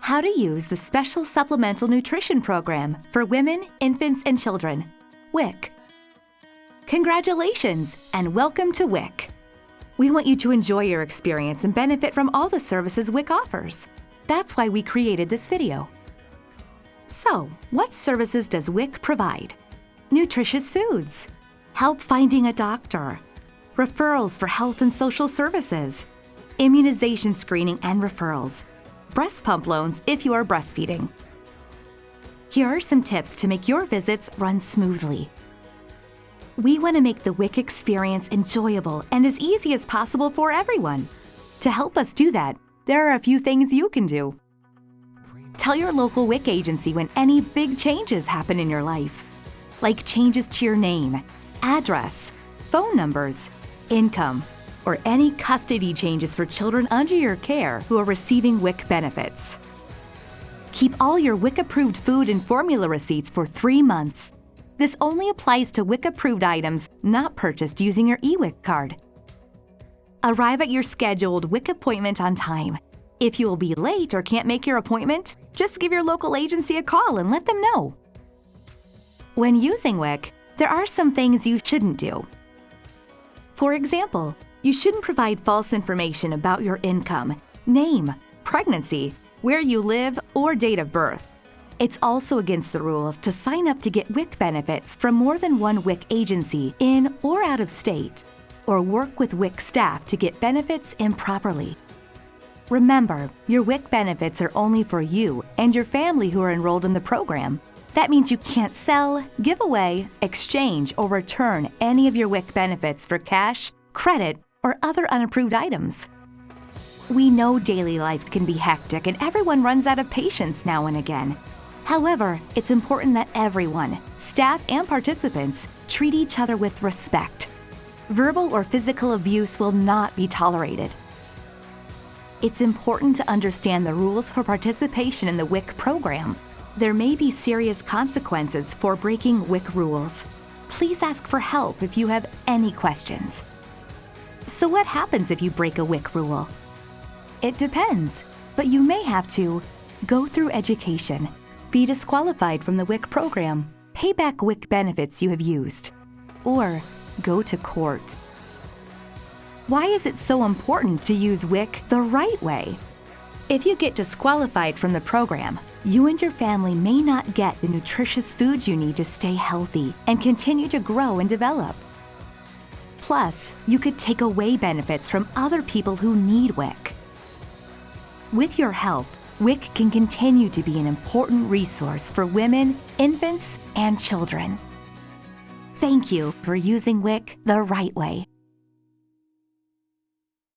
How to use the Special Supplemental Nutrition Program for Women, Infants, and Children, WIC. Congratulations and welcome to WIC. We want you to enjoy your experience and benefit from all the services WIC offers. That's why we created this video. So, what services does WIC provide? Nutritious foods, help finding a doctor, referrals for health and social services, immunization screening and referrals, breast pump loans if you are breastfeeding. Here are some tips to make your visits run smoothly. We want to make the WIC experience enjoyable and as easy as possible for everyone. To help us do that, there are a few things you can do. Tell your local WIC agency when any big changes happen in your life, like changes to your name, address, phone numbers, income, or any custody changes for children under your care who are receiving WIC benefits. Keep all your WIC-approved food and formula receipts for 3 months. This only applies to WIC-approved items not purchased using your eWIC card. Arrive at your scheduled WIC appointment on time. If you will be late or can't make your appointment, just give your local agency a call and let them know. When using WIC, there are some things you shouldn't do. For example, you shouldn't provide false information about your income, name, pregnancy, where you live, or date of birth. It's also against the rules to sign up to get WIC benefits from more than one WIC agency in or out of state, or work with WIC staff to get benefits improperly. Remember, your WIC benefits are only for you and your family who are enrolled in the program. That means you can't sell, give away, exchange, or return any of your WIC benefits for cash, credit, or other unapproved items. We know daily life can be hectic and everyone runs out of patience now and again. However, it's important that everyone, staff and participants, treat each other with respect. Verbal or physical abuse will not be tolerated. It's important to understand the rules for participation in the WIC program. There may be serious consequences for breaking WIC rules. Please ask for help if you have any questions. So what happens if you break a WIC rule? It depends, but you may have to go through education, be disqualified from the WIC program, pay back WIC benefits you have used, or go to court. Why is it so important to use WIC the right way? If you get disqualified from the program, you and your family may not get the nutritious foods you need to stay healthy and continue to grow and develop. Plus, you could take away benefits from other people who need WIC. With your help, WIC can continue to be an important resource for women, infants, and children. Thank you for using WIC the right way.